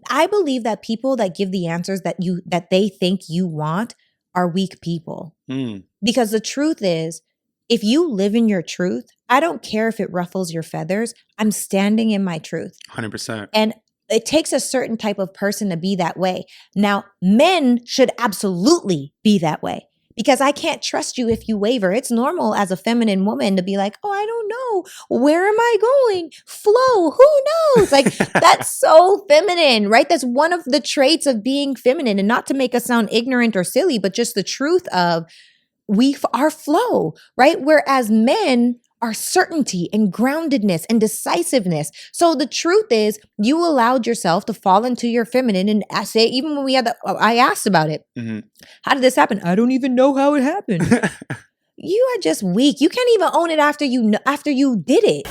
I believe that people that give the answers that they think you want are weak people. Because the truth is, if you live in your truth, I don't care if it ruffles your feathers. I'm standing in my truth. 100%. And it takes a certain type of person to be that way. Now, men should absolutely be that way because I can't trust you if you waver. It's normal as a feminine woman to be like, oh, I don't know. Where am I going? Flow. Who knows? Like, that's so feminine, right? That's one of the traits of being feminine. And not to make us sound ignorant or silly, but just the truth of our flow, right? Whereas men are certainty and groundedness and decisiveness. So the truth is, you allowed yourself to fall into your feminine. And I say, even when I asked about it. How did this happen? I don't even know how it happened. You are just weak. You can't even own it after you did it.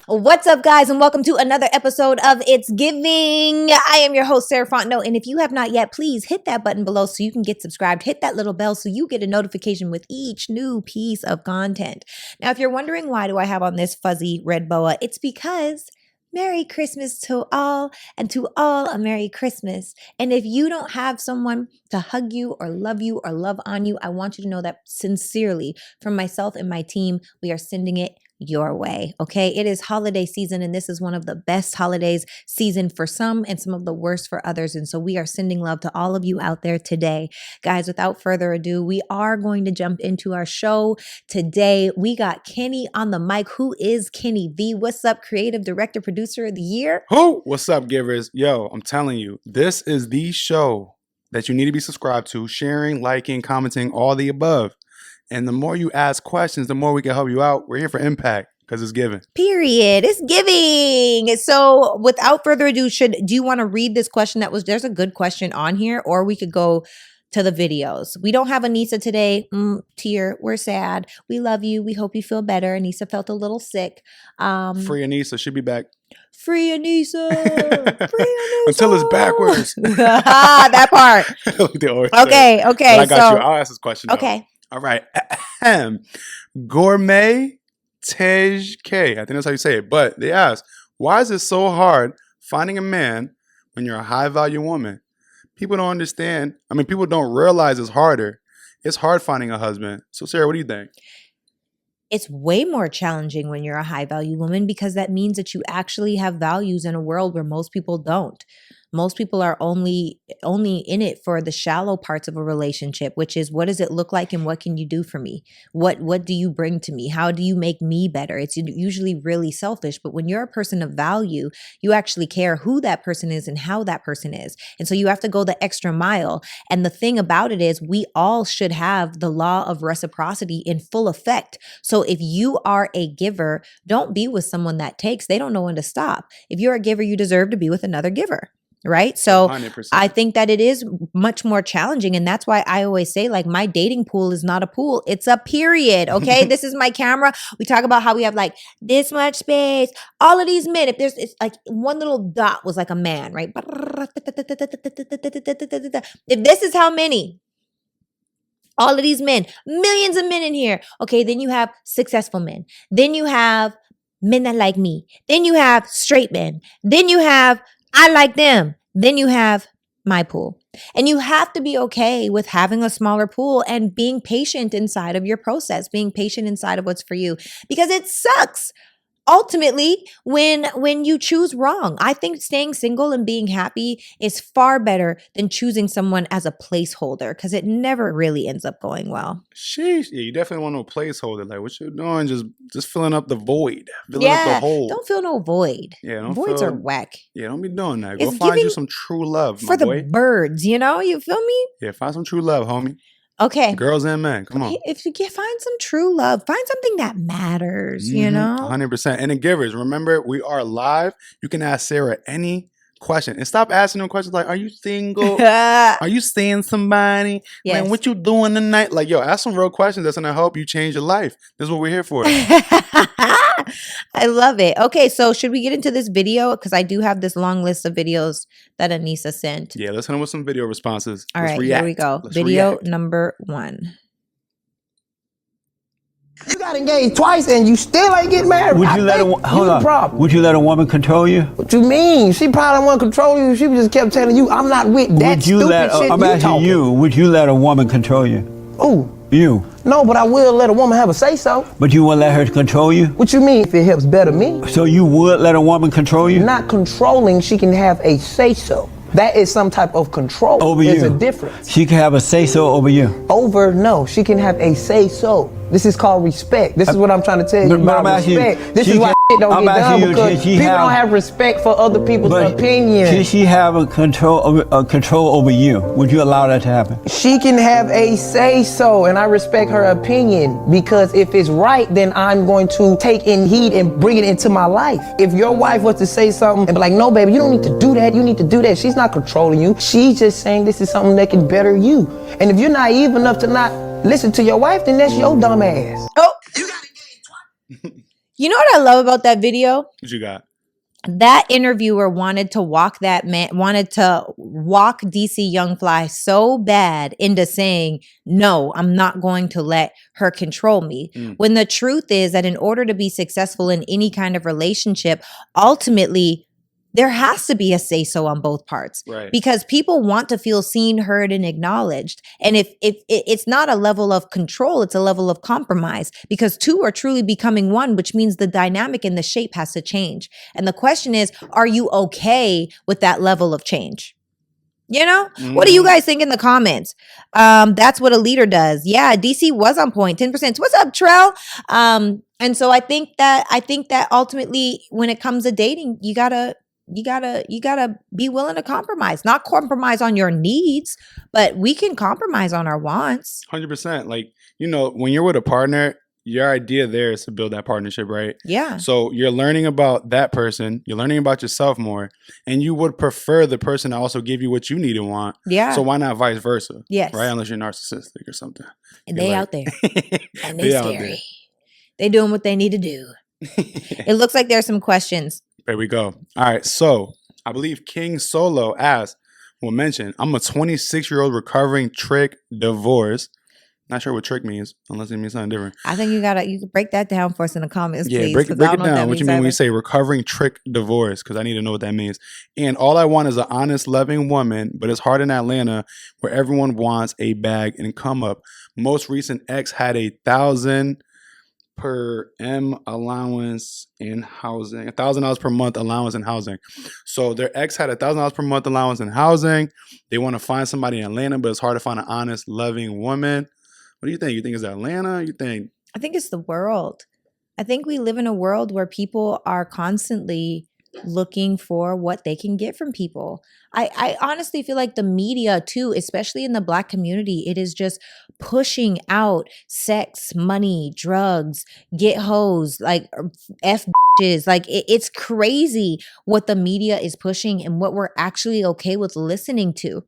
What's up, guys, and welcome to another episode of It's Giving. I am your host, Sarah Fontenot, and if you have not yet, please hit that button below so you can get subscribed. Hit that little bell so you get a notification with each new piece of content. Now, if you're wondering why do I have on this fuzzy red boa, it's because Merry Christmas to all, and to all a Merry Christmas. And if you don't have someone to hug you or love on you, I want you to know that sincerely from myself and my team, we are sending it your way. Okay. It is holiday season, and this is one of the best holidays season for some and some of the worst for others. And so we are sending love to all of you out there today. Guys, without further ado, we are going to jump into our show today. We got Kenny on the mic. Who is Kenny V? What's up, creative director, producer of the year? Who? What's up, givers? Yo, I'm telling you, this is the show that you need to be subscribed to, sharing, liking, commenting, all the above. And the more you ask questions, the more we can help you out. We're here for impact because it's giving. Period. It's giving. So without further ado, do you want to read this question there's a good question on here, or we could go to the videos. We don't have Anissa today. Tear. We're sad. We love you. We hope you feel better. Anissa felt a little sick. Free Anissa. She'll be back. Free Anissa. Free Anissa. Until it's backwards. That part. Okay. But I got you. I'll ask this question. Okay. Though. All right. Gourmet Tej K. I think that's how you say it. But they ask, why is it so hard finding a man when you're a high value woman? People don't understand. I mean, people don't realize it's harder. It's hard finding a husband. So, Sarah, what do you think? It's way more challenging when you're a high value woman because that means that you actually have values in a world where most people don't. Most people are only in it for the shallow parts of a relationship, which is, what does it look like and what can you do for me? What do you bring to me? How do you make me better? It's usually really selfish. But when you're a person of value, you actually care who that person is and how that person is. And so you have to go the extra mile. And the thing about it is, we all should have the law of reciprocity in full effect. So if you are a giver, don't be with someone that takes. They don't know when to stop. If you're a giver, you deserve to be with another giver. Right. So 100%. I think that it is much more challenging. And that's why I always say, like, my dating pool is not a pool. It's a period. Okay. This is my camera. We talk about how we have like this much space, all of these men. If it's like one little dot was like a man, right? If this is how many, all of these men, millions of men in here. Okay. Then you have successful men. Then you have men that like me. Then you have straight men. Then you have I like them. Then you have my pool. And you have to be okay with having a smaller pool and being patient inside of your process, being patient inside of what's for you, because it sucks. Ultimately, when you choose wrong. I think staying single and being happy is far better than choosing someone as a placeholder, because it never really ends up going well. Sheesh. Yeah, you definitely want no placeholder. Like, what you doing? Just filling up the void. Filling up the hole. Don't fill no void. Yeah, voids are whack. Yeah, don't be doing that. Go find you some true love, my boy. For the birds, you feel me? Yeah, find some true love, homie. Okay. Girls and men, come on. If you can find some true love, find something that matters, 100%. And the givers, remember, we are live. You can ask Sarah any question. And stop asking them questions like, are you single? Are you seeing somebody? Yes. Man, what you doing tonight? Like, yo, ask some real questions that's going to help you change your life. This is what we're here for. I love it. Okay, so should we get into this video? Because I do have this long list of videos that Anissa sent. Yeah, let's hit them with some video responses. All right, here we go. Video number 1. got engaged twice and you still ain't getting married. Would you let a problem. Would you let a woman control you? What you mean? She probably want to control you. She just kept telling you, I'm not with that stupid shit I'm you asking talking. you, would you let a woman control you? Ooh. You. No, but I will let a woman have a say-so. But you wouldn't let her control you? What you mean if it helps better me? So you would let a woman control you? Not controlling, she can have a say-so. That is some type of control. Over There's you. a difference. She can have a say-so over you. Over, no. She can have a say-so. This is called respect. This is what I'm trying to tell you about respect. This is why shit don't get done because people don't have respect for other people's opinions. Can she have a control over you? Would you allow that to happen? She can have a say-so, and I respect her opinion because if it's right, then I'm going to take in heed and bring it into my life. If your wife was to say something and be like, no, baby, you don't need to do that. You need to do that. She's not controlling you. She's just saying this is something that can better you. And if you're naive enough to not listen to your wife, then that's your dumb ass. Oh, you got engaged twice. You know what I love about that video? What you got? That interviewer wanted to walk DC Young Fly so bad into saying, no, I'm not going to let her control me. When the truth is that in order to be successful in any kind of relationship, ultimately, there has to be a say-so on both parts, right? Because people want to feel seen, heard, and acknowledged. And if it's not a level of control, it's a level of compromise because two are truly becoming one, which means the dynamic and the shape has to change. And the question is, are you okay with that level of change? You know, what do you guys think in the comments? That's what a leader does. Yeah, DC was on point, 10%. What's up, Trell? And so I think that ultimately, when it comes to dating, you gotta be willing to compromise. Not compromise on your needs, but we can compromise on our wants. 100%. Like, you know, when you're with a partner, your idea there is to build that partnership, right? Yeah. So you're learning about that person, you're learning about yourself more, and you would prefer the person to also give you what you need and want. Yeah. So why not vice versa? Yes. Right? Unless you're narcissistic or something. And they out there. And they scary. They doing what they need to do. It looks like there's some questions. There we go. All right. So I believe King Solo asked, mentioned, I'm a 26-year-old recovering trick divorce. Not sure what trick means, unless it means something different. I think you could break that down for us in the comments, please. Break it down. What you mean when you say recovering trick divorce? Because I need to know what that means. And all I want is an honest, loving woman, but it's hard in Atlanta where everyone wants a bag and come up. Most recent ex had $1,000 per M allowance in housing, $1,000 per month allowance in housing. So their ex had $1,000 per month allowance in housing. They want to find somebody in Atlanta, but it's hard to find an honest, loving woman. What do you think? You think it's Atlanta? You think? I think it's the world. I think we live in a world where people are constantly looking for what they can get from people. I honestly feel like the media too, especially in the Black community, it is just pushing out sex, money, drugs, get hoes, like F bitches. Like it's crazy what the media is pushing and what we're actually okay with listening to.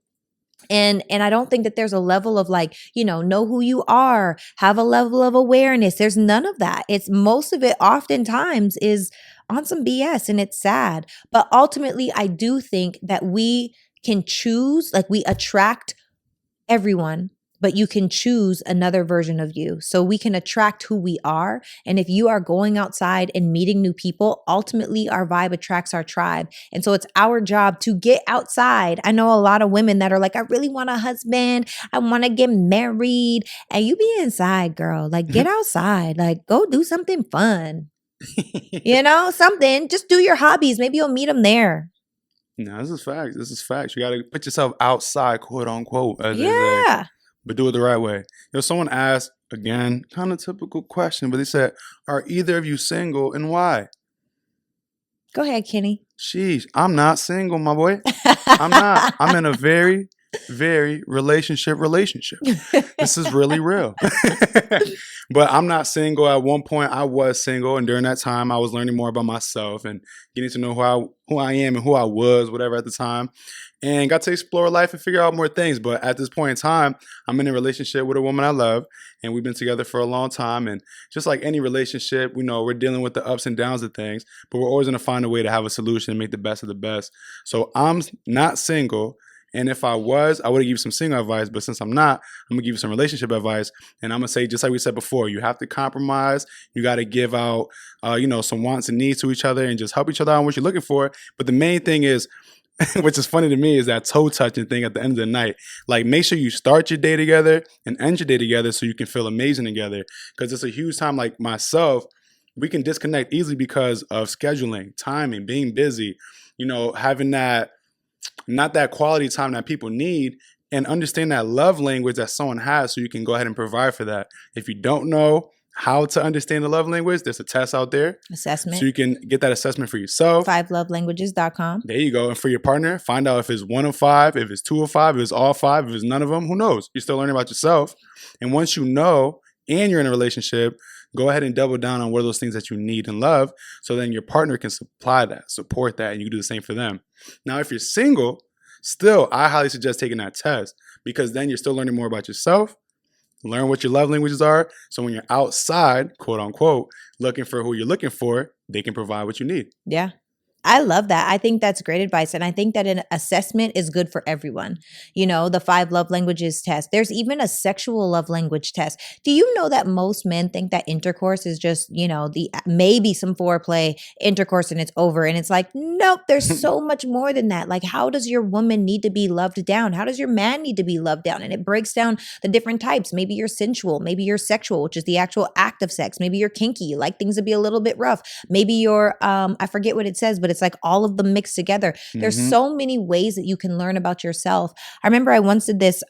And I don't think that there's a level of like, know who you are, have a level of awareness. There's none of that. It's most of it oftentimes is on some BS and it's sad. But ultimately, I do think that we can choose, like we attract everyone, but you can choose another version of you. So we can attract who we are. And if you are going outside and meeting new people, ultimately our vibe attracts our tribe. And so it's our job to get outside. I know a lot of women that are like, I really want a husband. I want to get married. And you be inside, girl. Like get outside. Like go do something fun. Something. Just do your hobbies. Maybe you'll meet them there. No, this is facts. This is facts. You got to put yourself outside, quote unquote. Yeah. But do it the right way. Someone asked, again, kind of typical question, but they said, are either of you single and why? Go ahead, Kenny. Sheesh, I'm not single, my boy. I'm not. I'm in a very, very relationship. This is really real. But I'm not single. At one point, I was single. And during that time, I was learning more about myself and getting to know who I am and who I was, whatever at the time. And got to explore life and figure out more things. But at this point in time, I'm in a relationship with a woman I love. And we've been together for a long time. And just like any relationship, we're dealing with the ups and downs of things. But we're always going to find a way to have a solution and make the best of the best. So I'm not single. And if I was, I would have given you some single advice. But since I'm not, I'm going to give you some relationship advice. And I'm going to say, just like we said before, you have to compromise. You got to give out, some wants and needs to each other and just help each other out on what you're looking for. But the main thing is, which is funny to me, is that toe touching thing at the end of the night. Like, make sure you start your day together and end your day together so you can feel amazing together. Because it's a huge time. Like myself, we can disconnect easily because of scheduling, timing, being busy, having that, not that quality time that people need, and understand that love language that someone has so you can go ahead and provide for that. If you don't know how to understand the love language, there's a test out there. Assessment. So you can get that assessment for yourself. 5lovelanguages.com. There you go. And for your partner, find out if it's 1 of 5, if it's 2 of 5, if it's all 5, if it's none of them, who knows? You're still learning about yourself. And once you know and you're in a relationship, go ahead and double down on what are those things that you need and love, so then your partner can supply that, support that, and you can do the same for them. Now, if you're single, still, I highly suggest taking that test, because then you're still learning more about yourself, learn what your love languages are, so when you're outside, quote unquote, looking for who you're looking for, they can provide what you need. Yeah. I love that. I think that's great advice. And I think that an assessment is good for everyone. The 5 love languages test. There's even a sexual love language test. Do you know that most men think that intercourse is just, maybe some foreplay, intercourse, and it's over? And it's like, nope, there's so much more than that. Like, how does your woman need to be loved down? How does your man need to be loved down? And it breaks down the different types. Maybe you're sensual. Maybe you're sexual, which is the actual act of sex. Maybe you're kinky. You like things to be a little bit rough. Maybe you're, I forget what it says, but it's like all of them mixed together. There's so many ways that you can learn about yourself. I remember I once did this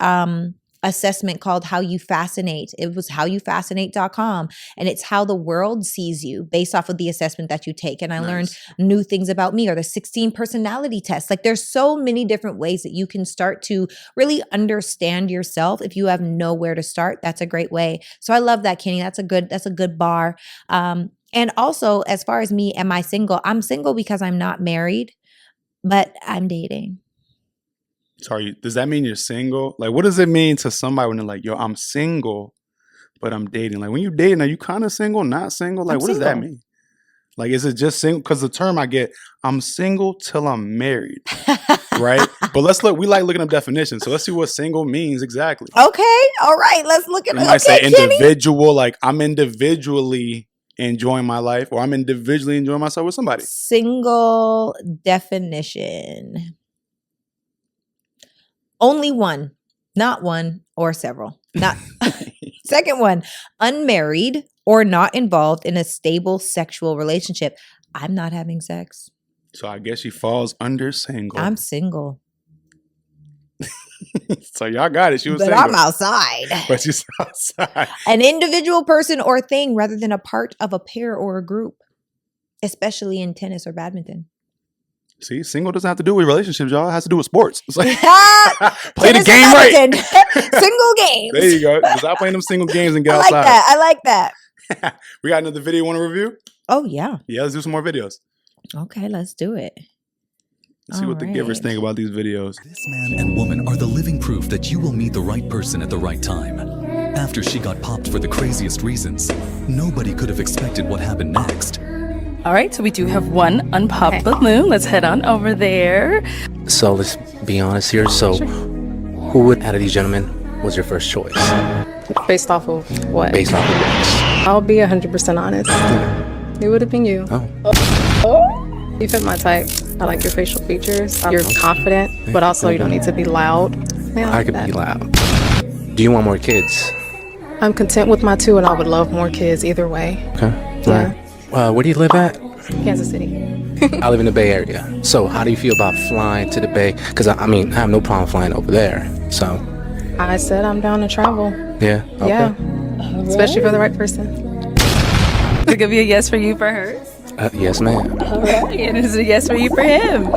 assessment called How You Fascinate. It was howyoufascinate.com. And it's how the world sees you based off of the assessment that you take. And I learned new things about me, or the 16 personality tests. Like, there's so many different ways that you can start to really understand yourself. If you have nowhere to start, that's a great way. So I love that, Kenny. That's a good bar. And also, as far as me, am I single? I'm single because I'm not married, but I'm dating. Sorry, does that mean you're single? Like, what does it mean to somebody when they're like, yo, I'm single, but I'm dating? Like, when you dating, are you kind of single, not single? Like, what does that mean? Like, is it just single? Because the term I get, I'm single till I'm married, right? But we like looking up definitions. So let's see what single means exactly. Okay, all right, let's look at it. You might say individual, like I'm individually enjoying my life, or I'm individually enjoying myself with somebody. Single definition. Only one, not one or several. Not second one, unmarried or not involved in a stable sexual relationship. I'm not having sex. So I guess she falls under single. I'm single. So y'all got it. She was but single. I'm outside. But she's outside. An individual person or thing rather than a part of a pair or a group, especially in tennis or badminton. See, single doesn't have to do with relationships, y'all. It has to do with sports. It's like, play the Tennis game or right. badminton. Single games. There you go. Stop playing them single games and get outside. I like that. We got another video you want to review? Oh, yeah. Yeah, let's do some more videos. Okay, let's do it. Let's see what the givers think about these videos. This man and woman are the living proof that you will meet the right person at the right time. After she got popped for the craziest reasons, nobody could have expected what happened next. All right, so we do have one unpopped balloon. Let's head on over there. So let's be honest here. So who would, out of these gentlemen, was your first choice? Based off of what? Based off of looks. I'll be 100% honest. It would have been you. Oh. You fit my type. I like your facial features. You're confident, but also you don't need to be loud. Yeah, I could be loud. Do you want more kids? I'm content with my 2, and I would love more kids either way. Okay. Yeah. Where do you live at? Kansas City. I live in the Bay Area. So how do you feel about flying to the Bay? Because I mean, I have no problem flying over there. So. I said I'm down to travel. Yeah. Okay. Yeah. Especially for the right person. Is it gonna be a yes for you for her? Yes, ma'am. All right, and is it a yes for you for him?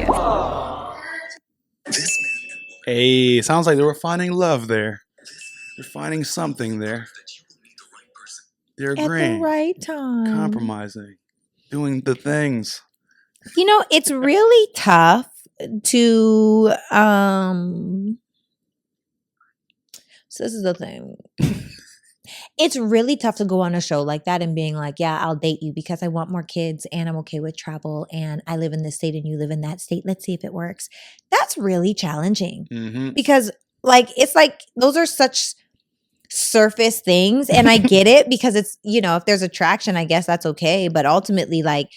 Hey, sounds like they were finding love there. They're finding something there. They're agreeing. At the right time. Compromising. Doing the things. It's really tough to so this is the thing. It's really tough to go on a show like that and being like, yeah, I'll date you because I want more kids and I'm okay with travel and I live in this state and you live in that state. Let's see if it works. That's really challenging because like, it's like, those are such surface things. And I get it because it's, you know, if there's attraction, I guess that's okay. But ultimately, like,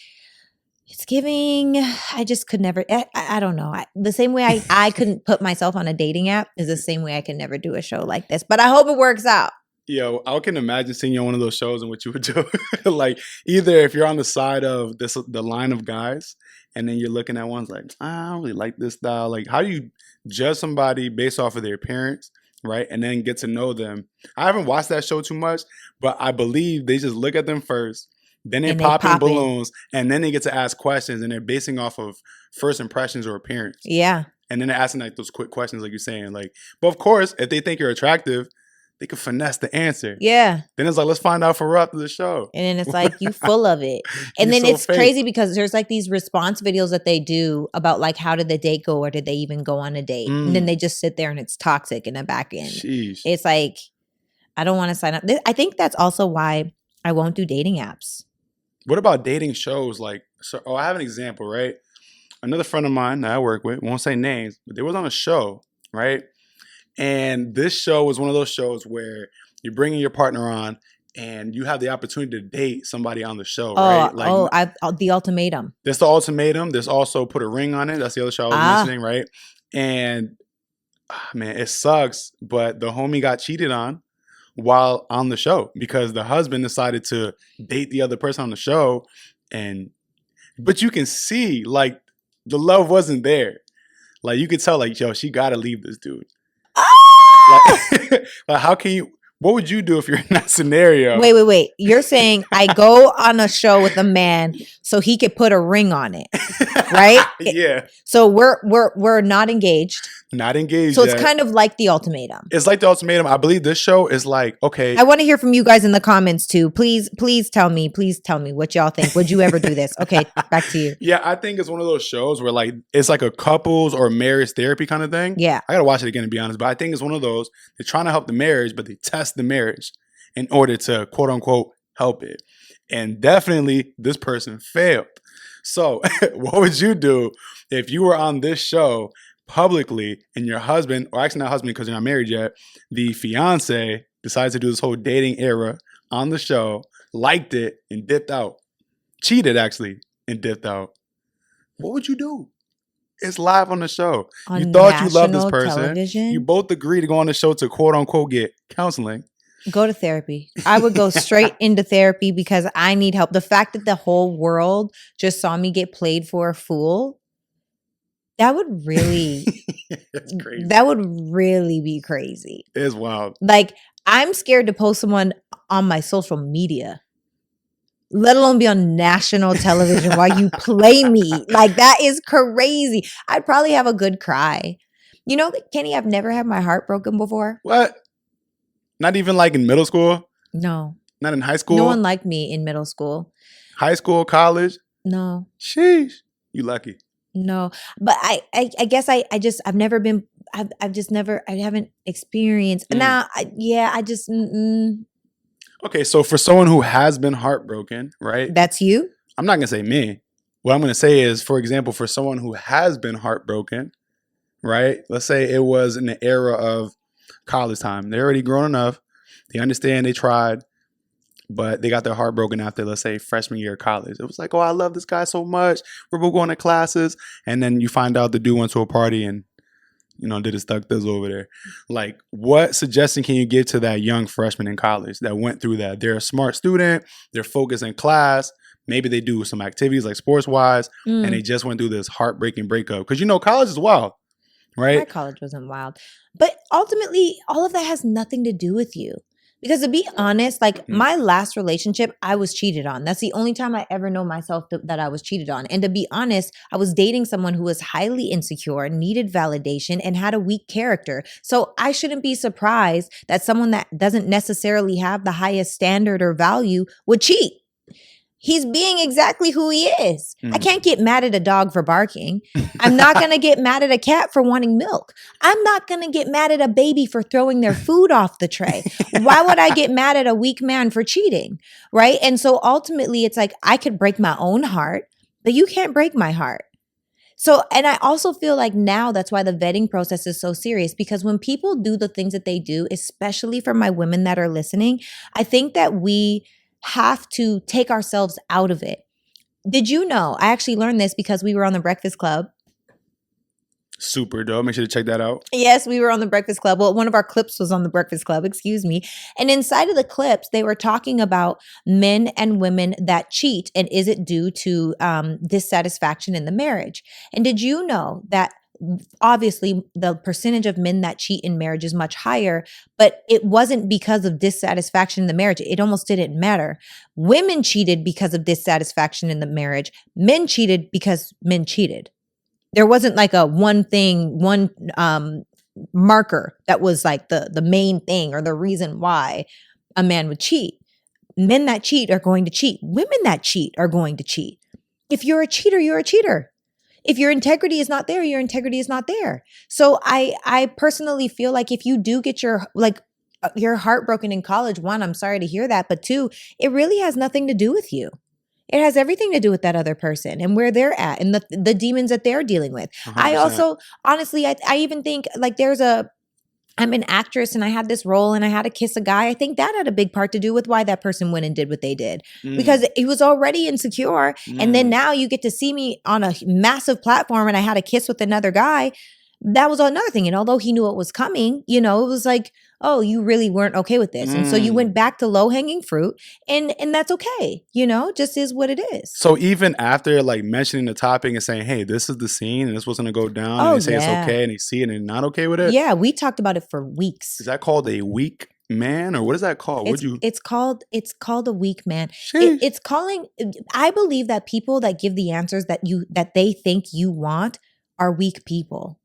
it's giving, I just could never, I don't know. The same way I couldn't put myself on a dating app is the same way I can never do a show like this. But I hope it works out. Yo, I can imagine seeing you on one of those shows and what you would do. Like, either if you're on the side of the line of guys and then you're looking at ones like, I don't really like this style. Like, how do you judge somebody based off of their appearance, right? And then get to know them. I haven't watched that show too much, but I believe they just look at them first. Then they're popping balloons, and then they get to ask questions, and they're basing off of first impressions or appearance. Yeah. And then they're asking like those quick questions, like you're saying. Like, but of course, if they think you're attractive, they can finesse the answer. Yeah. Then it's like, let's find out for real after the show. And then it's like, you full of it. And then it's crazy because there's like these response videos that they do about like, how did the date go, or did they even go on a date? And then they just sit there and it's toxic in the back end. Sheesh. It's like, I don't want to sign up. I think that's also why I won't do dating apps. What about dating shows? Like, I have an example, right? Another friend of mine that I work with, won't say names, but they was on a show, right? And this show was one of those shows where you're bringing your partner on and you have the opportunity to date somebody on the show, right? Like, the ultimatum. There's the ultimatum. There's also put a ring on it. That's the other show I was mentioning, right? And man, it sucks, but the homie got cheated on while on the show because the husband decided to date the other person on the show. But you can see like the love wasn't there. Like, you could tell like, yo, she got to leave this dude. Like, how can you, what would you do if you're in that scenario? Wait. You're saying I go on a show with a man so he could put a ring on it, right? Yeah. So we're not engaged. Not engaged. So it's kind of like the ultimatum. It's like the ultimatum. I believe this show is like, okay. I want to hear from you guys in the comments too. Please tell me what y'all think. Would you ever do this? Okay, back to you. Yeah, I think it's one of those shows where like it's like a couples or marriage therapy kind of thing. Yeah. I gotta watch it again to be honest, but I think it's one of those, they're trying to help the marriage, but they test the marriage in order to quote unquote help it. And definitely this person failed. So what would you do if you were on this show publicly and your husband, or actually not husband because you're not married yet, the fiance decides to do this whole dating era on the show, liked it and dipped out, cheated and dipped out? What would you do? It's live on the show. On you thought you loved this person. television? You both agreed to go on the show to quote unquote get counseling. Go to therapy. I would go straight into therapy because I need help. The fact that the whole world just saw me get played for a fool, that would really, That's crazy. that would really be crazy. It's wild. Like, I'm scared to post someone on my social media, let alone be on national television while you play me. Like, that is crazy. I'd probably have a good cry. You know, Kenny, I've never had my heart broken before. What? Not even like in middle school? No. Not in high school? No one liked me in middle school. High school, college? No. Sheesh. You lucky. No. But I guess I've never been, I've just never, I haven't experienced. Now, Okay, so for someone who has been heartbroken, right? That's you? I'm not going to say me. What I'm going to say is, for example, for someone who has been heartbroken, right? Let's say it was in the era of college time. They're already grown enough. They understand they tried, but they got their heart broken after, let's say, freshman year of college. It was like, oh, I love this guy so much. We're both going to classes. And then you find out the dude went to a party and, you know, did a stuck thizzle over there. Like, what suggestion can you give to that young freshman in college that went through that? They're a smart student. They're focused in class. Maybe they do some activities like sports-wise, and they just went through this heartbreaking breakup. Because, you know, college is wild, right? My college wasn't wild. But ultimately, all of that has nothing to do with you. Because to be honest, like my last relationship, I was cheated on. That's the only time I ever know myself that I was cheated on. And to be honest, I was dating someone who was highly insecure, needed validation, and had a weak character. So I shouldn't be surprised that someone that doesn't necessarily have the highest standard or value would cheat. He's being exactly who he is. I Mhm. can't get mad at a dog for barking. I'm not going to get mad at a cat for wanting milk. I'm not going to get mad at a baby for throwing their food off the tray. Why would I get mad at a weak man for cheating? Right? And so ultimately, it's like I could break my own heart, but you can't break my heart. So, and I also feel like now that's why the vetting process is so serious, because when people do the things that they do, especially for my women that are listening, I think that we have to take ourselves out of it. Did you know? I actually learned this because we were on the Breakfast Club. Super dope. Make sure to check that out. Yes, we were on the Breakfast Club. Well, one of our clips was on the Breakfast Club, excuse me. And inside of the clips, they were talking about men and women that cheat, and is it due to dissatisfaction in the marriage? And did you know that obviously the percentage of men that cheat in marriage is much higher, but it wasn't because of dissatisfaction in the marriage. It almost didn't matter. Women cheated because of dissatisfaction in the marriage. Men cheated because men cheated. There wasn't like a one marker that was like the main thing or the reason why a man would cheat. Men that cheat are going to cheat. Women that cheat are going to cheat. If you're a cheater, you're a cheater. If your integrity is not there, your integrity is not there. So I personally feel like if you do get your heart broken in college, one, I'm sorry to hear that, but two, it really has nothing to do with you. It has everything to do with that other person and where they're at and the demons that they're dealing with. 100%. I also, honestly, I even think like I'm an actress and I had this role and I had to kiss a guy. I think that had a big part to do with why that person went and did what they did, because he was already insecure. And then now you get to see me on a massive platform and I had a kiss with another guy. That was another thing. And although he knew it was coming, it was like, oh, you really weren't okay with this. And so you went back to low hanging fruit and that's okay. Just is what it is. So even after like mentioning the topic and saying, hey, this is the scene and this was going to go down, and they say it's okay and they see it and they're not okay with it. Yeah, we talked about it for weeks. Is that called a weak man, or what is that called? It's called a weak man. I believe that people that give the answers that they think you want are weak people.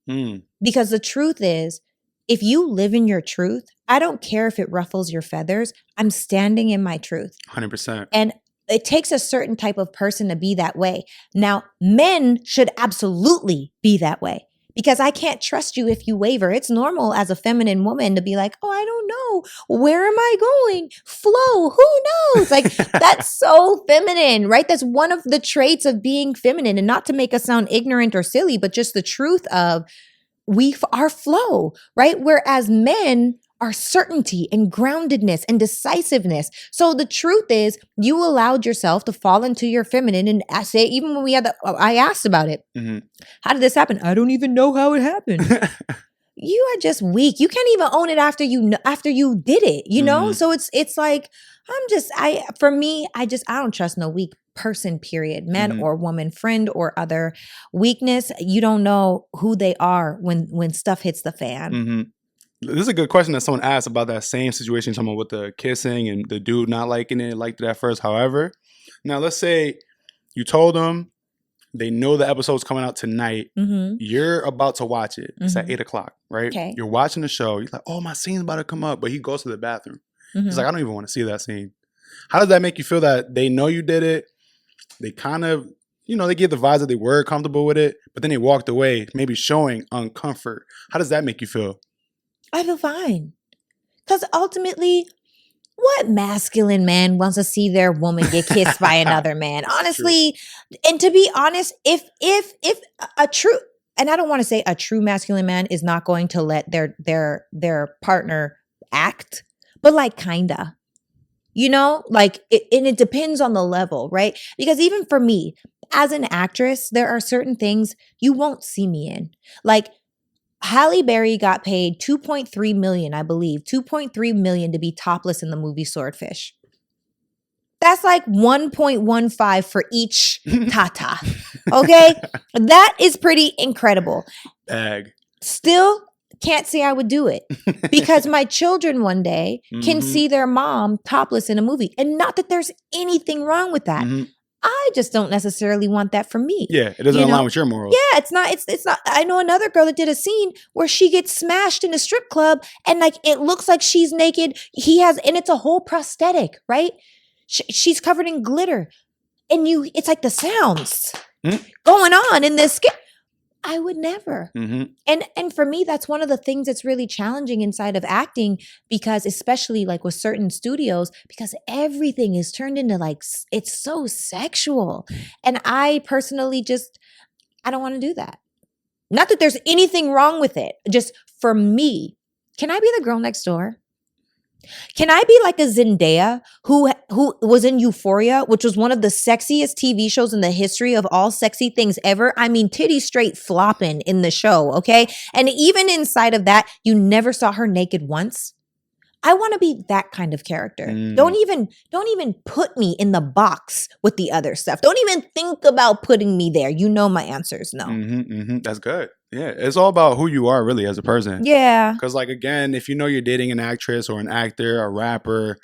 Because the truth is, if you live in your truth, I don't care if it ruffles your feathers. I'm standing in my truth. 100%. And it takes a certain type of person to be that way. Now, men should absolutely be that way, because I can't trust you if you waver. It's normal as a feminine woman to be like, oh, I don't know. Where am I going? Flow. Who knows? Like, that's so feminine, right? That's one of the traits of being feminine. And not to make us sound ignorant or silly, but just the truth of our flow, right? Whereas men are certainty and groundedness and decisiveness. So the truth is, you allowed yourself to fall into your feminine. And I say, even when I asked about it, how did this happen? I don't even know how it happened. You are just weak. You can't even own it after you did it, So it's like, I don't trust no weak person, period. Man or woman, friend or other. Weakness, you don't know who they are when stuff hits the fan. This is a good question that someone asked about that same situation, talking about with the kissing and the dude not liking it, liked it at first. However, now let's say you told them, they know the episode's coming out tonight. You're about to watch it. It's at 8:00, right? Okay. You're watching the show. You're like, oh, my scene's about to come up. But he goes to the bathroom. He's like, I don't even want to see that scene. How does that make you feel that they know you did it? They kind of, they give the vibes that they were comfortable with it, but then they walked away, maybe showing uncomfort. How does that make you feel? I feel fine. Because ultimately, what masculine man wants to see their woman get kissed by another man? Honestly, and to be honest, if a true, and I don't want to say a true masculine man is not going to let their partner act, but like kinda. And it depends on the level, right? Because even for me, as an actress, there are certain things you won't see me in. Like, Halle Berry got paid $2.3 million, I believe, $2.3 million to be topless in the movie Swordfish. That's like 1.15 for each tata. Okay? That is pretty incredible. Bag. Still can't say I would do it, because my children one day can see their mom topless in a movie. And not that there's anything wrong with that. I just don't necessarily want that for me. Yeah, it doesn't align with your morals. Yeah, it's not. I know another girl that did a scene where she gets smashed in a strip club and like it looks like she's naked. And it's a whole prosthetic, right? She's covered in glitter. and it's like the sounds Mm. going on in this skit. I would never. Mm-hmm. And for me, that's one of the things that's really challenging inside of acting, because especially like with certain studios, because everything is turned into like, it's so sexual. And I personally I don't want to do that. Not that there's anything wrong with it. Just for me, can I be the girl next door? Can I be like a Zendaya who was in Euphoria, which was one of the sexiest TV shows in the history of all sexy things ever? I mean, titty straight flopping in the show, okay? And even inside of that, you never saw her naked once. I want to be that kind of character. Don't even put me in the box with the other stuff. Don't even think about putting me there. You know my answer is no. That's good. Yeah, it's all about who you are really as a person. Yeah. Because like, again, if you know you're dating an actress or an actor, a rapper,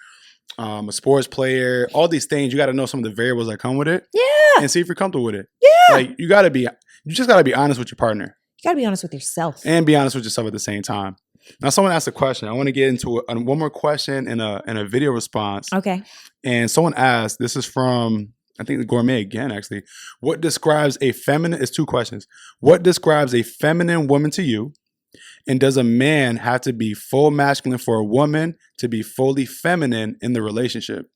a sports player, all these things, you got to know some of the variables that come with it. Yeah. And see if you're comfortable with it. Yeah. Like you just got to be honest with your partner. You got to be honest with yourself. And be honest with yourself at the same time. Now, someone asked a question. I want to get into one more question in a video response. Okay. And someone asked, this is from, I think, the Gourmet again, actually. What describes a feminine? It's two questions. What describes a feminine woman to you? And does a man have to be full masculine for a woman to be fully feminine in the relationship?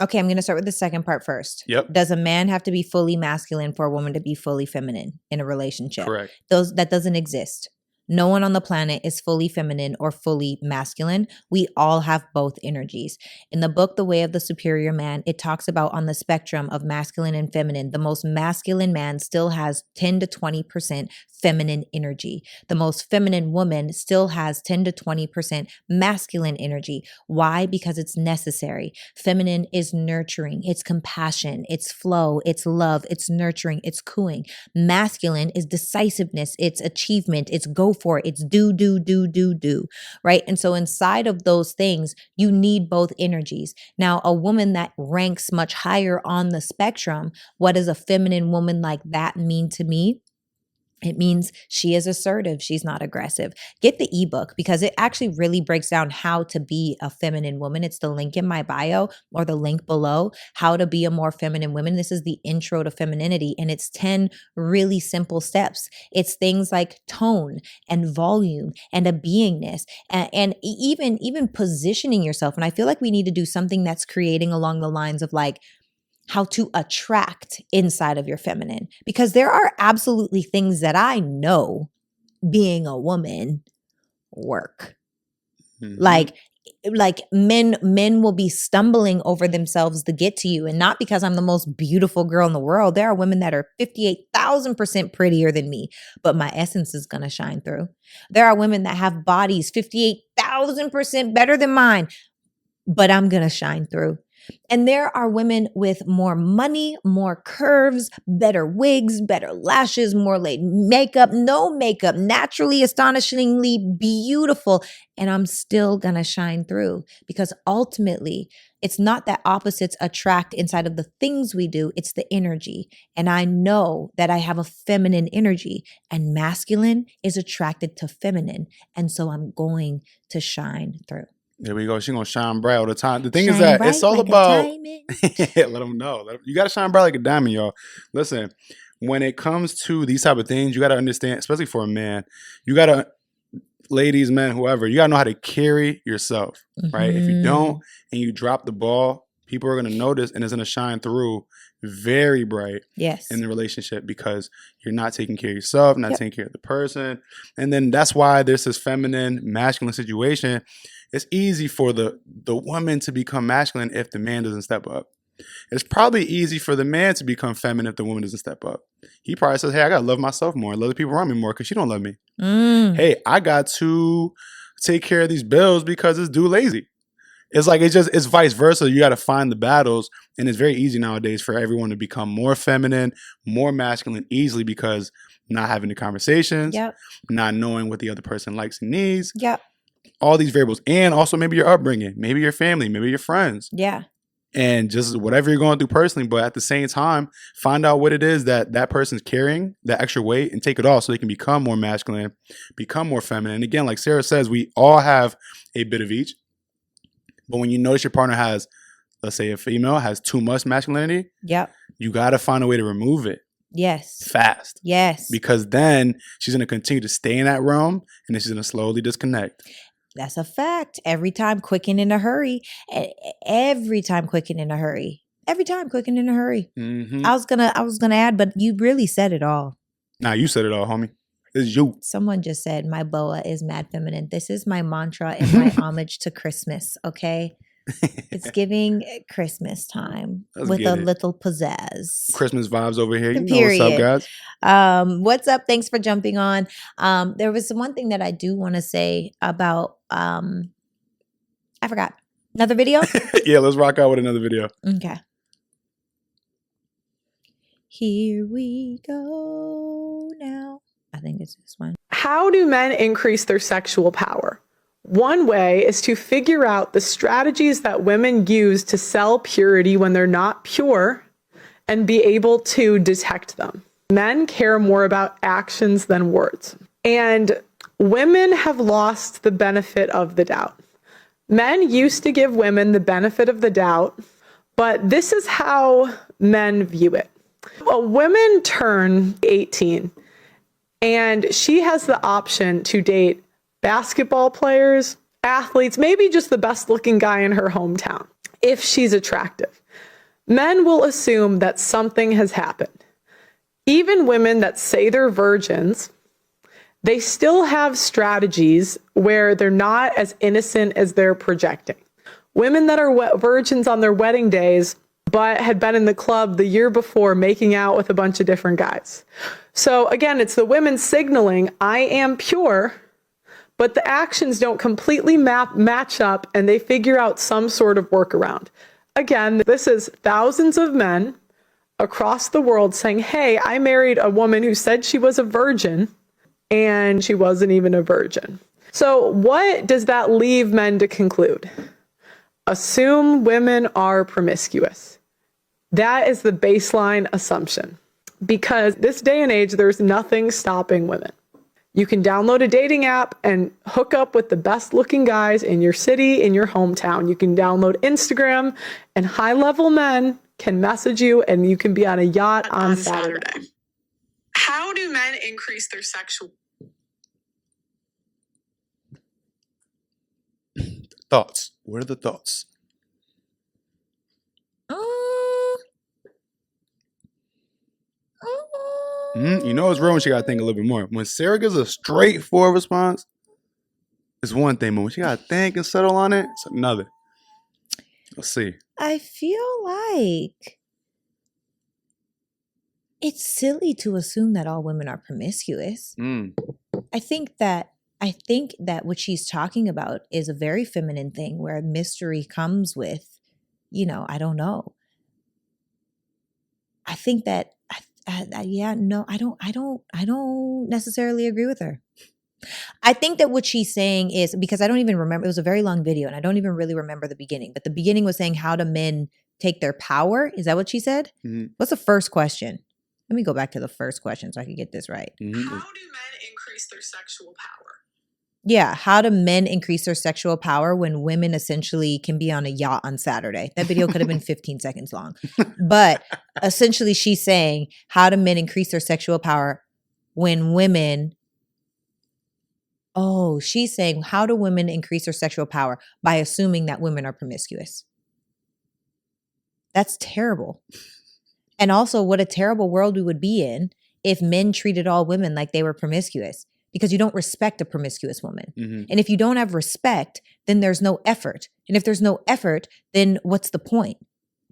Okay, I'm going to start with the second part first. Yep. Does a man have to be fully masculine for a woman to be fully feminine in a relationship? Correct. That doesn't exist. No one on the planet is fully feminine or fully masculine. We all have both energies. In the book, The Way of the Superior Man, it talks about on the spectrum of masculine and feminine, the most masculine man still has 10 to 20% feminine energy. The most feminine woman still has 10 to 20% masculine energy. Why? Because it's necessary. Feminine is nurturing. It's compassion. It's flow. It's love. It's nurturing. It's cooing. Masculine is decisiveness. It's achievement. It's go for it. It's do, right? And so inside of those things, you need both energies. Now, a woman that ranks much higher on the spectrum, what does a feminine woman like that mean to me? It means she is assertive. She's not aggressive. Get the ebook because it actually really breaks down how to be a feminine woman. It's the link in my bio or the link below, how to be a more feminine woman. This is the intro to femininity, and it's 10 really simple steps. It's things like tone and volume and a beingness and even positioning yourself. And I feel like we need to do something that's creating along the lines of like, how to attract inside of your feminine, because there are absolutely things that I know being a woman work. Mm-hmm. Like men will be stumbling over themselves to get to you, and not because I'm the most beautiful girl in the world. There are women that are 58,000% prettier than me, but my essence is going to shine through. There are women that have bodies 58,000% better than mine, but I'm going to shine through. And there are women with more money, more curves, better wigs, better lashes, more laid makeup, no makeup, naturally, astonishingly beautiful. And I'm still going to shine through, because ultimately it's not that opposites attract inside of the things we do. It's the energy. And I know that I have a feminine energy, and masculine is attracted to feminine. And so I'm going to shine through. There we go. She's going to shine bright all the time. The thing is Shine that bright it's all like a about, diamond. let them know. You got to shine bright like a diamond, y'all. Listen, when it comes to these type of things, you got to understand, especially for a man, you got to, ladies, men, whoever, you got to know how to carry yourself, right? If you don't and you drop the ball, people are going to notice, and it's going to shine through very bright in the relationship, because you're not taking care of yourself, not taking care of the person. And then that's why there's this feminine, masculine situation. It's easy for the woman to become masculine if the man doesn't step up. It's probably easy for the man to become feminine if the woman doesn't step up. He probably says, hey, I got to love myself more, love the people around me more because she don't love me. Hey, I got to take care of these bills because this dude lazy. It's like, it's vice versa. You got to find the battles. And it's very easy nowadays for everyone to become more feminine, more masculine easily, because not having the conversations, not knowing what the other person likes and needs. All these variables. And also maybe your upbringing, maybe your family, maybe your friends. And just whatever you're going through personally. But at the same time, find out what it is that person's carrying, that extra weight, and take it off so they can become more masculine, become more feminine. And again, like Sarah says, we all have a bit of each. But when you notice your partner has, let's say a female has too much masculinity, Yep. you got to find a way to remove it Yes. fast. Yes. Because then she's going to continue to stay in that realm and then she's going to slowly disconnect. That's a fact. Every time quicken in a hurry. Every time quicken in a hurry. Every time quicken in a hurry. Mm-hmm. I was gonna add, but you really said it all. Nah, you said it all, homie. It's you. Someone just said my boa is mad feminine. This is my mantra and my homage to Christmas. Okay. It's giving Christmas time Let's with get a it. little pizzazz. Christmas vibes over here. You know Period. what's up, guys? What's up? Thanks for jumping on. There was one thing that I do want to say about I forgot. Another video? Yeah, let's rock out with another video. Okay. Here we go now. I think it's this one. How do men increase their sexual power? One way is to figure out the strategies that women use to sell purity when they're not pure and be able to detect them. Men care more about actions than words. And women have lost the benefit of the doubt. Men used to give women the benefit of the doubt, but this is how men view it. A woman turns 18 and she has the option to date basketball players, athletes, maybe just the best looking guy in her hometown, if she's attractive. Men will assume that something has happened. Even women that say they're virgins, they still have strategies where they're not as innocent as they're projecting. Women that are virgins on their wedding days, but had been in the club the year before making out with a bunch of different guys. So again, it's the women signaling, I am pure, but the actions don't completely match up and they figure out some sort of workaround. Again, this is thousands of men across the world saying, hey, I married a woman who said she was a virgin and she wasn't even a virgin. So what does that leave men to conclude? Assume women are promiscuous. That is the baseline assumption. Because this day and age, there's nothing stopping women. You can download a dating app and hook up with the best looking guys in your city, in your hometown. You can download Instagram and high level men can message you and you can be on a yacht on Saturday. How do men increase their sexual? Thoughts. What are the thoughts? You know it's real when she got to think a little bit more. When Sarah gives a straightforward response, it's one thing, but when she got to think and settle on it, it's another. Let's see. I feel like it's silly to assume that all women are promiscuous. I think that what she's talking about is a very feminine thing where mystery comes with, I don't know. I think that I don't necessarily agree with her. I think that what she's saying is, because I don't even remember, it was a very long video and I don't even really remember the beginning, but the beginning was saying, how do men take their power? Is that what she said? Mm-hmm. What's the first question? Let me go back to the first question so I can get this right. Mm-hmm. How do men increase their sexual power? Yeah. How do men increase their sexual power when women essentially can be on a yacht on Saturday? That video could have been 15 seconds long. But essentially she's saying, how do men increase their sexual power when women... Oh, she's saying, how do women increase their sexual power? By assuming that women are promiscuous. That's terrible. And also what a terrible world we would be in if men treated all women like they were promiscuous. Because you don't respect a promiscuous woman. Mm-hmm. And if you don't have respect, then there's no effort. And if there's no effort, then what's the point?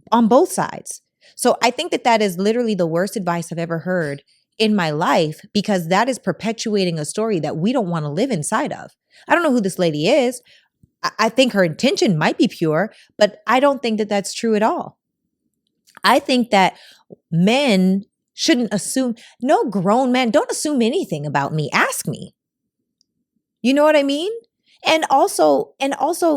On both sides. So I think that is literally the worst advice I've ever heard in my life, because that is perpetuating a story that we don't want to live inside of. I don't know who this lady is. I think her intention might be pure, but I don't think that that's true at all. I think that men shouldn't assume, no grown man, don't assume anything about me. Ask me. You know what I mean? And also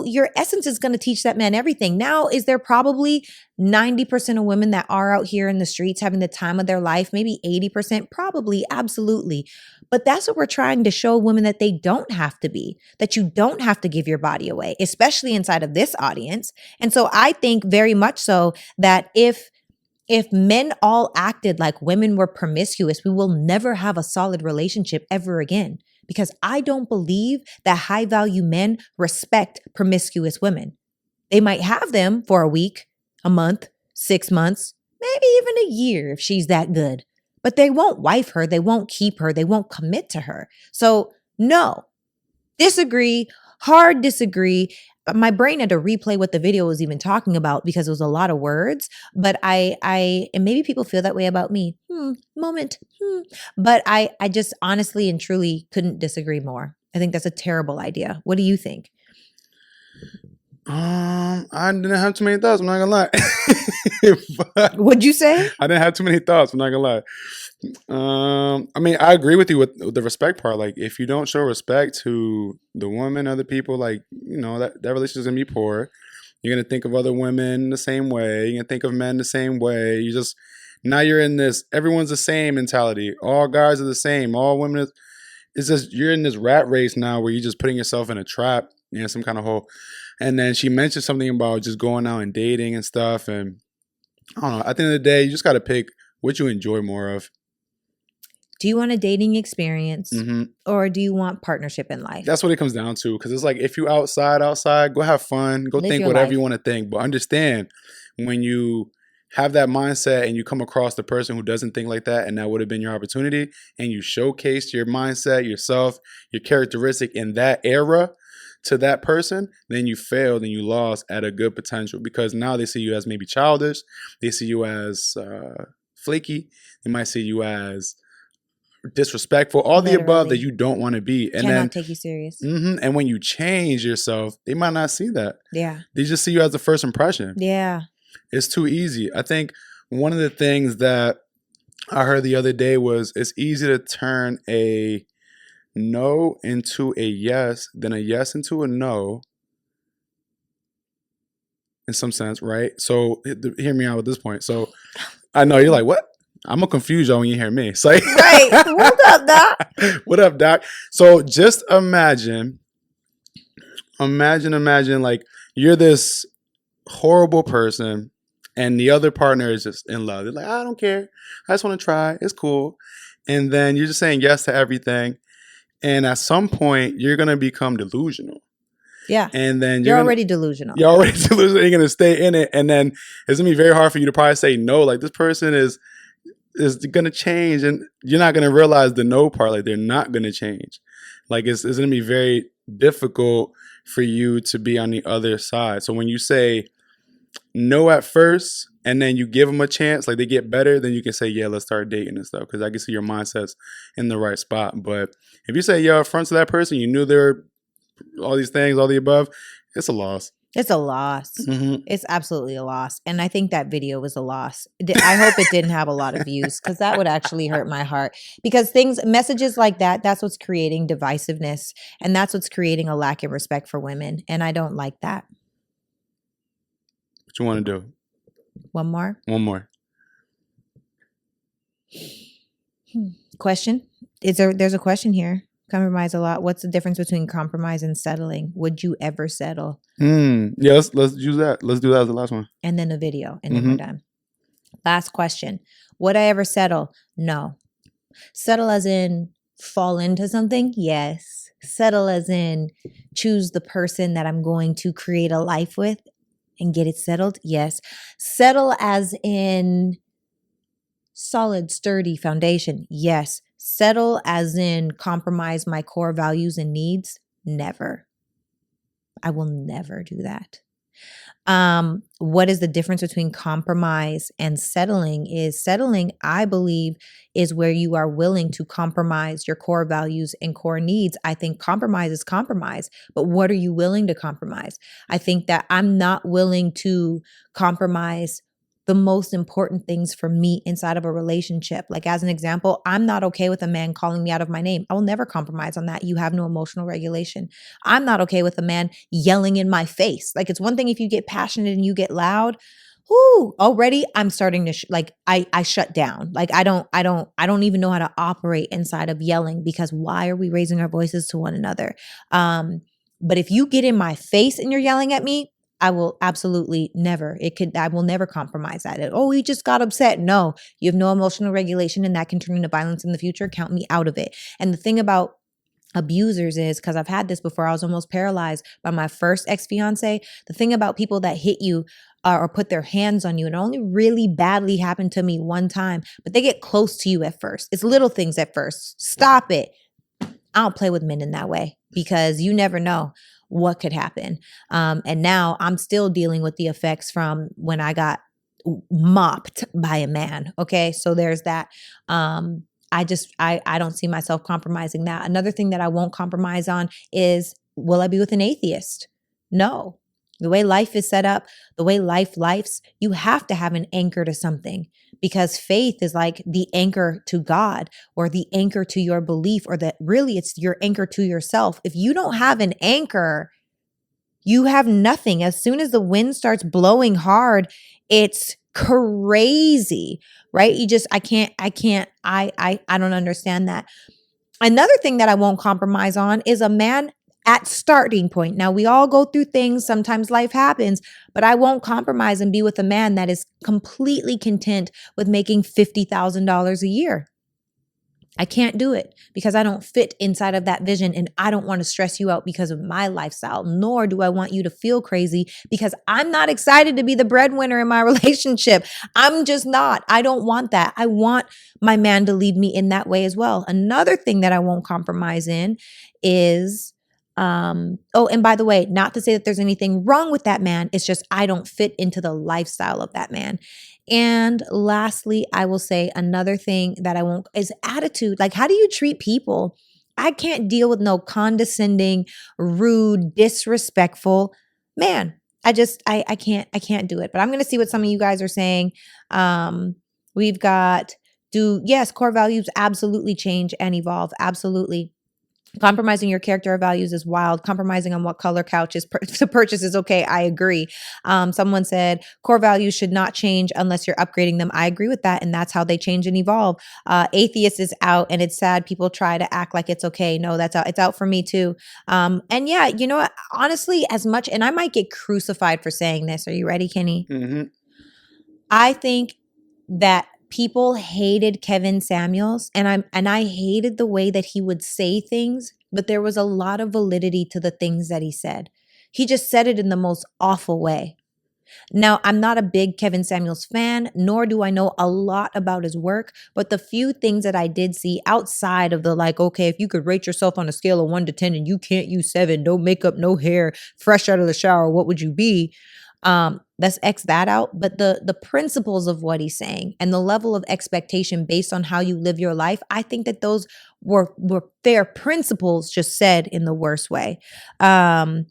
your essence is going to teach that man everything. Now, is there probably 90% of women that are out here in the streets having the time of their life? Maybe 80%? Probably, absolutely. But that's what we're trying to show women, that they don't have to be, that you don't have to give your body away, especially inside of this audience. And so I think very much so that if men all acted like women were promiscuous, we will never have a solid relationship ever again. Because I don't believe that high value men respect promiscuous women. They might have them for a week, a month, 6 months, maybe even a year if she's that good. But they won't wife her, they won't keep her, they won't commit to her. So no, disagree, hard disagree. My brain had to replay what the video was even talking about because it was a lot of words. But and maybe people feel that way about me. But I just honestly and truly couldn't disagree more. I think that's a terrible idea. What do you think? I didn't have too many thoughts. I'm not gonna lie. What'd you say? I didn't have too many thoughts. I'm not gonna lie. I mean, I agree with you with the respect part. Like, if you don't show respect to the woman, other people, like, you know, that relationship's gonna be poor. You're gonna think of other women the same way. You're gonna think of men the same way. Now you're in this everyone's the same mentality. All guys are the same. All women. It's just you're in this rat race now where you're just putting yourself in a trap, some kind of hole. And then she mentioned something about just going out and dating and stuff. And I don't know. At the end of the day, you just got to pick what you enjoy more of. Do you want a dating experience or do you want partnership in life? That's what it comes down to. Because it's like, if you outside, go have fun. Go Live think your whatever life. you want to think. But understand, when you have that mindset and you come across the person who doesn't think like that, and that would have been your opportunity, and you showcase your mindset, yourself, your characteristic in that era to that person, then you failed and you lost at a good potential, because now they see you as maybe childish. They see you as flaky. They might see you as disrespectful, all the above that you don't want to be. And cannot then take you serious. And when you change yourself, they might not see that. Yeah. They just see you as the first impression. Yeah. It's too easy. I think one of the things that I heard the other day was it's easy to turn a no into a yes than a yes into a no, in some sense, right? So hear me out at this point. So I know you're like, what? I'm gonna confuse y'all when you hear me. It's like, right. What up, Doc? What up, Doc? So just imagine like you're this horrible person and the other partner is just in love. They're like, I don't care. I just want to try. It's cool. And then you're just saying yes to everything. And at some point, you're going to become delusional. Yeah. And then you're already delusional. You're already delusional. You're going to stay in it. And then it's going to be very hard for you to probably say no. Like, this person is going to change. And you're not going to realize the no part. Like, they're not going to change. Like, it's going to be very difficult for you to be on the other side. So when you say no at first and then you give them a chance, like they get better, then you can say, yeah, let's start dating and stuff, because I can see your mindset's in the right spot. But if you say, yo, up front to that person, you knew they're all these things, all the above, it's a loss. It's a loss. It's absolutely a loss. And I think that video was a loss. I hope it didn't have a lot of views, because that would actually hurt my heart. Because messages like that, that's what's creating divisiveness. And that's what's creating a lack of respect for women. And I don't like that. What you want to do? One more? One more. Question? There's a question here. Compromise a lot. What's the difference between compromise and settling? Would you ever settle? Yeah, let's use that. Let's do that as the last one. And then a video, and then we're done. Last question. Would I ever settle? No. Settle as in fall into something? Yes. Settle as in choose the person that I'm going to create a life with and get it settled? Yes. Settle as in solid, sturdy foundation? Yes. Settle as in compromise my core values and needs? Never. I will never do that. What is the difference between compromise and settling? Settling, I believe, is where you are willing to compromise your core values and core needs. I think compromise is compromise, but what are you willing to compromise? I think that I'm not willing to compromise the most important things for me inside of a relationship. Like, as an example, I'm not okay with a man calling me out of my name. I will never compromise on that. You have no emotional regulation. I'm not okay with a man yelling in my face. Like, it's one thing if you get passionate and you get loud, already I'm starting to like I shut down. Like I don't even know how to operate inside of yelling, because why are we raising our voices to one another? But if you get in my face and you're yelling at me, I will absolutely never. I will never compromise that. Oh, he just got upset. No, you have no emotional regulation, and that can turn into violence in the future. Count me out of it. And the thing about abusers is, because I've had this before, I was almost paralyzed by my first ex-fiance. The thing about people that hit you or put their hands on you, and it only really badly happened to me one time, but they get close to you at first. It's little things at first. Stop it. I don't play with men in that way, because you never know what could happen. And now I'm still dealing with the effects from when I got mopped by a man. Okay. So there's that. I don't see myself compromising that. Another thing that I won't compromise on is, will I be with an atheist? No. The way life is set up, the way life's, you have to have an anchor to something, because faith is like the anchor to God, or the anchor to your belief, or that really it's your anchor to yourself. If you don't have an anchor, you have nothing. As soon as the wind starts blowing hard, it's crazy, right? I don't understand that. Another thing that I won't compromise on is a man at starting point. Now, we all go through things. Sometimes life happens, but I won't compromise and be with a man that is completely content with making $50,000 a year. I can't do it, because I don't fit inside of that vision, and I don't want to stress you out because of my lifestyle, nor do I want you to feel crazy because I'm not excited to be the breadwinner in my relationship. I'm just not. I don't want that. I want my man to lead me in that way as well. Another thing that I won't compromise in is, and by the way, not to say that there's anything wrong with that man. It's just I don't fit into the lifestyle of that man. And lastly, I will say another thing that I won't is attitude. Like, how do you treat people? I can't deal with no condescending, rude, disrespectful man. I can't do it. But I'm going to see what some of you guys are saying. We've got, yes, core values absolutely change and evolve. Absolutely. Compromising your character or values is wild. Compromising on what color couch is to purchase is okay. I agree. Someone said core values should not change unless you're upgrading them. I agree with that. And that's how they change and evolve. Atheist is out, and it's sad people try to act like it's okay. No, that's out. It's out for me too. And yeah, you know what? Honestly, as much, and I might get crucified for saying this. Are you ready, Kenny? Mm-hmm. I think that people hated Kevin Samuels, and I hated the way that he would say things, but there was a lot of validity to the things that he said. He just said it in the most awful way. Now, I'm not a big Kevin Samuels fan, nor do I know a lot about his work, but the few things that I did see outside of the like, okay, if you could rate yourself on a scale of 1 to 10 and you can't use 7, no makeup, no hair, fresh out of the shower, what would you be? Let's X that out. But the principles of what he's saying and the level of expectation based on how you live your life, I think that those were fair principles, just said in the worst way. And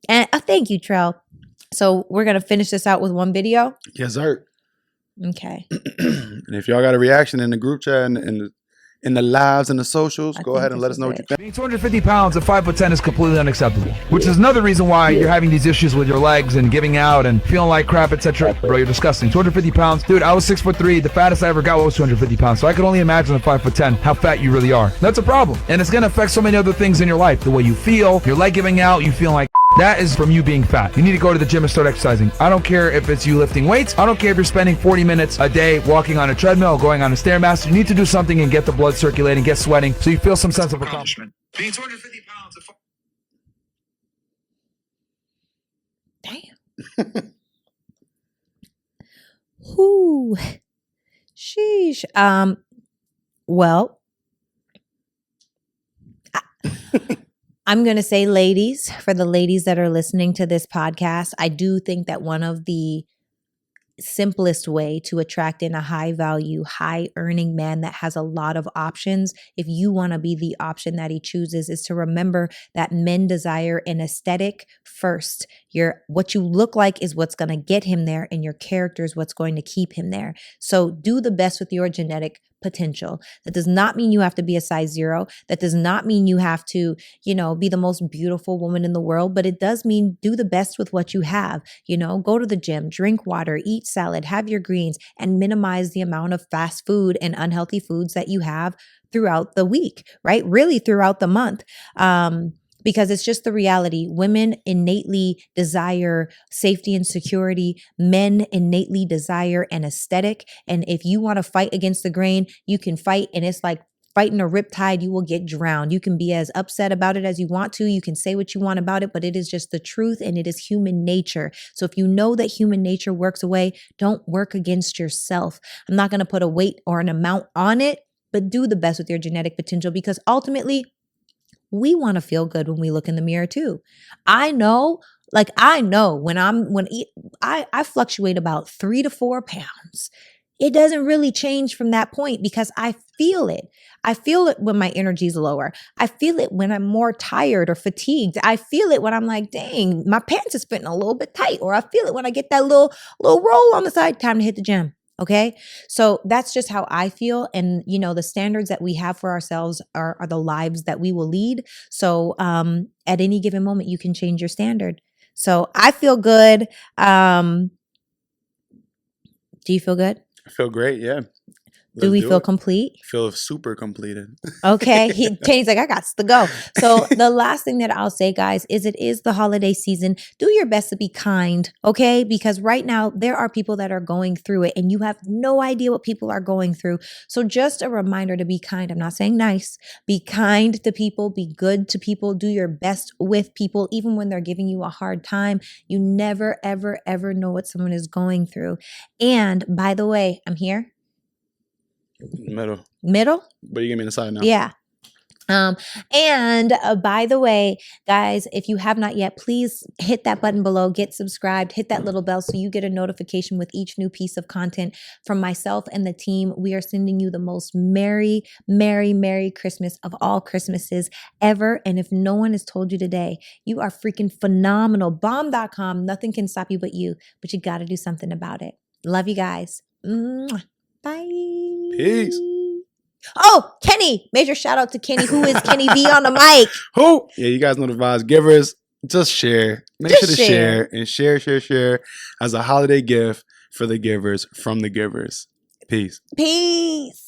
thank you, Trell. So we're going to finish this out with one video. Yes, sir. Okay. And if y'all got a reaction in the group chat and in the lives and the socials, go ahead and let us know what you think. Being 250 pounds at 5'10" is completely unacceptable, which is another reason why you're having these issues with your legs and giving out and feeling like crap, etc. Bro, you're disgusting. 250 pounds. Dude, I was 6'3". The fattest I ever got was 250 pounds. So I could only imagine at 5'10" how fat you really are. That's a problem. And it's going to affect so many other things in your life. The way you feel, your leg giving out, you feel like that is from you being fat. You need to go to the gym and start exercising. I don't care if it's you lifting weights. I don't care if you're spending 40 minutes a day walking on a treadmill, going on a Stairmaster. You need to do something and get the blood circulating, get sweating, so you feel some sense of accomplishment. Being 250 pounds of... Damn. Whoo. Sheesh. Well, I'm going to say, ladies, for the ladies that are listening to this podcast, I do think that one of the simplest way to attract in a high value, high earning man that has a lot of options, if you want to be the option that he chooses, is to remember that men desire an aesthetic first. What you look like is what's going to get him there, and your character is what's going to keep him there. So do the best with your genetic potential. That does not mean you have to be a size 0. That does not mean you have to, be the most beautiful woman in the world, but it does mean do the best with what you have. Go to the gym, drink water, eat salad, have your greens, and minimize the amount of fast food and unhealthy foods that you have throughout the week, right? Really throughout the month. Because it's just the reality. Women innately desire safety and security. Men innately desire an aesthetic. And if you want to fight against the grain, you can fight. And it's like fighting a riptide, you will get drowned. You can be as upset about it as you want to. You can say what you want about it, but it is just the truth and it is human nature. So if you know that human nature works away, don't work against yourself. I'm not going to put a weight or an amount on it, but do the best with your genetic potential, because ultimately, we want to feel good when we look in the mirror too. I know when I fluctuate about 3 to 4 pounds. It doesn't really change from that point because I feel it. I feel it when my energy is lower. I feel it when I'm more tired or fatigued. I feel it when I'm like, dang, my pants is fitting a little bit tight. Or I feel it when I get that little roll on the side, time to hit the gym. Okay. So that's just how I feel. And, the standards that we have for ourselves are the lives that we will lead. So at any given moment, you can change your standard. So I feel good. Do you feel good? I feel great. Yeah. Do we feel complete? I feel super completed. Okay. Kenny's like, I got to go. So the last thing that I'll say, guys, is it is the holiday season. Do your best to be kind. Okay. Because right now there are people that are going through it and you have no idea what people are going through. So just a reminder to be kind. I'm not saying nice. Be kind to people. Be good to people. Do your best with people, even when they're giving you a hard time. You never, ever, ever know what someone is going through. And by the way, I'm here. Middle? But you give me the side now. Yeah. And by the way, guys, if you have not yet, please hit that button below, get subscribed, hit that little bell so you get a notification with each new piece of content from myself and the team. We are sending you the most merry, merry, merry Christmas of all Christmases ever. And if no one has told you today, you are freaking phenomenal. Bomb.com. Nothing can stop you but you, but you got to do something about it. Love you guys. Mwah. Bye. Peace. Oh, Kenny. Major shout out to Kenny. Who is Kenny V on the mic? Who? Yeah, you guys know the vibes. Givers, just share. Make sure to share and share as a holiday gift for the givers from the givers. Peace. Peace.